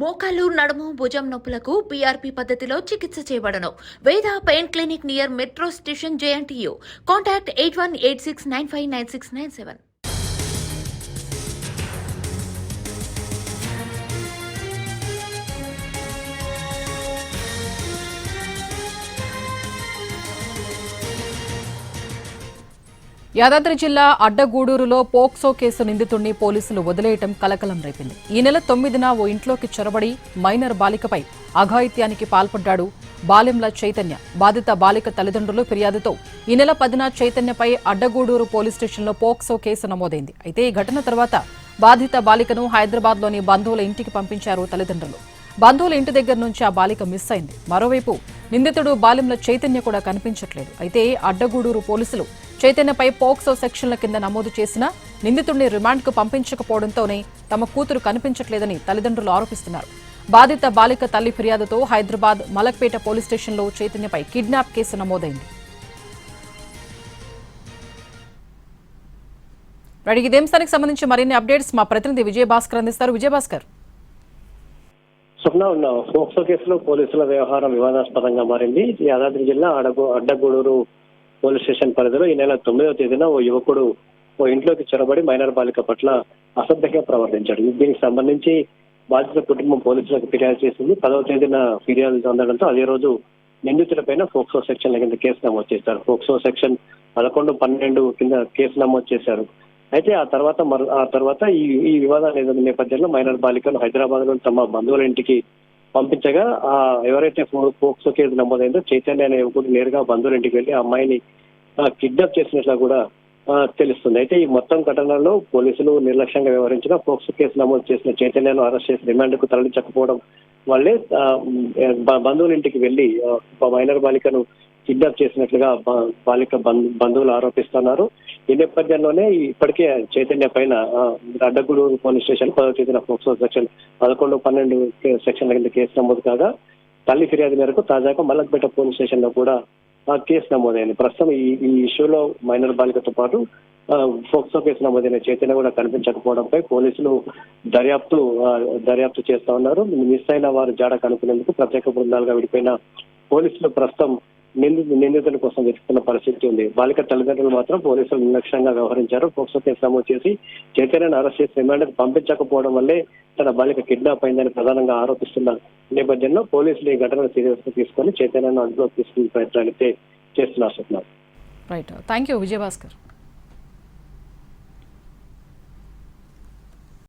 మోకాలు నడుము భుజం నొప్పులకు పీఆర్పీ పద్ధతిలో చికిత్స చేయబడను. వేద pain clinic near metro station JNTU. Contact 8186959697. Yadadri జిల్లా అడ్డగూడూరులో పోక్సో కేసు నిందితుడిని పోలీసులు వదిలేయటం కలకలం రేపింది. ఈ నెల 9న ఓ ఇంట్లోకి చొరబడి మైనర్ బాలికపై అఘాయిత్యానికి పాల్పడ్డాడు బాలెంల చైతన్య. బాధిత బాలిక తల్లిదండ్రులు ఫిర్యాదుతో ఈ నెల 10న చైతన్యపై అడ్డగూడూరు పోలీస్ స్టేషన్లో పోక్సో కేసు నమోదైంది. అయితే ఈ ఘటన తర్వాత బాధిత బాలికను హైదరాబాద్లోని బంధువుల ఇంటికి పంపించారు తల్లిదండ్రులు. బంధువుల ఇంటి దగ్గర నుంచి ఆ బాలిక మిస్ అయింది. మరోవైపు నిందితుడు బాలెంల చైతన్య కూడా కనిపించట్లేదు. అయితే అడ్డగూడూరు పోలీసులు చైతన్యపై పోక్సో సెక్షన్ల కింద నమోదు చేసిన నిందితుడిని రిమాండ్కు పంపించకపోవడంతోనే తమ కూతురు కనిపించట్లేదని తల్లిదండ్రులు ఆరోపిస్తున్నారు. బాధిత బాలిక తల్లి ఫిర్యాదుతో హైదరాబాద్ మలక్పేట పోలీస్ స్టేషన్లో చైతన్యపై కిడ్నాప్ కేసు నమోదైంది. ఇదే అంశానికి సంబంధించి మరిన్ని అప్డేట్స్ మా ప్రతినిధి విజయభాస్కర్ అందిస్తారు. విజయభాస్కర్. స్వప్న పోక్సో కేసులో పోలీసుల వ్యవహారం వివాదాస్పదంగా మారింది. యాదాద్రి జిల్లా అడ్డగూడూరు పోలీస్ స్టేషన్ పరిధిలో ఈ నెల 9వ తేదీన ఓ యువకుడు ఓ ఇంట్లోకి చొరబడి మైనర్ బాలిక పట్ల అసభ్యంగా ప్రవర్తించాడు. దీనికి సంబంధించి బాధిత కుటుంబం పోలీసులకు ఫిర్యాదు చేసింది. 10వ తేదీన ఫిర్యాదు అందడంతో అదే రోజు నిందితులపైన పోక్సో సెక్షన్ కింద కేసు నమోదు చేశారు. పోక్సో సెక్షన్ 11, 12 కింద కేసు నమోదు చేశారు. అయితే ఆ తర్వాత ఈ వివాదాల నేపథ్యంలో మైనర్ బాలికను హైదరాబాద్ లో తమ బంధువుల ఇంటికి పంపించగా ఎవరైతే పోక్సో కేసు నమోదైందో చైతన్య అనే యువకుడు నేరుగా బంధువుల ఇంటికి వెళ్లి ఆ అమ్మాయిని కిడ్నాప్ చేసినట్లు కూడా తెలుస్తుంది. అయితే ఈ మొత్తం ఘటనలో పోలీసులు నిర్లక్ష్యంగా వ్యవహరించిన పోక్సో కేసు నమోదు చేసిన చైతన్యను అరెస్ట్ చేసి రిమాండ్కు తరలించకపోవడం వల్లే బంధువుల ఇంటికి వెళ్లి మైనర్ బాలికను కిడ్నాప్ చేసినట్లుగా బాలిక బంధువులు ఆరోపిస్తున్నారు. ఈ నేపథ్యంలోనే ఇప్పటికే చైతన్య పైన అడ్డగూడూరు పోలీస్ స్టేషన్ 10వ తేదీన పోక్సో సెక్షన్ 11, 12 సెక్షన్ల కింద కేసు నమోదు కాగా తల్లి ఫిర్యాదు మేరకు తాజాగా మలక్పేట పోలీస్ స్టేషన్ లో కూడా కేసు నమోదైంది. ప్రస్తుతం ఈ ఇష్యూలో మైనర్ బాలికతో పాటు పోక్సో కేసు నమోదైన చైతన్య కూడా కనిపించకపోవడంపై పోలీసులు దర్యాప్తు చేస్తా ఉన్నారు. మిస్ అయిన వారు జాడ కనుక్కునేందుకు ప్రత్యేక బృందాలుగా విడిపోయిన పోలీసులు ప్రస్తుతం నిందితుల కోసం వెతుకుతున్న పరిస్థితి ఉంది. బాలిక తల్లిదండ్రులు మాత్రం పోలీసులు నిర్లక్ష్యంగా వ్యవహరించారు. పోక్సో కేసు నమోదు చేసి చైతన్యను అరెస్ట్ చేసి రిమాండ్కు పంపించకపోవడం వల్లే తన బాలిక కిడ్నాప్ అయిందని ప్రధానంగా ఆరోపిస్తున్న నేపథ్యంలో పోలీసులు ఈ ఘటనను సీరియస్ గా తీసుకొని చైతన్యను అదుపులోకి తీసుకునే ప్రయత్నాలు అయితే చేస్తున్నారు. Right, thank you Vijayabhaskar.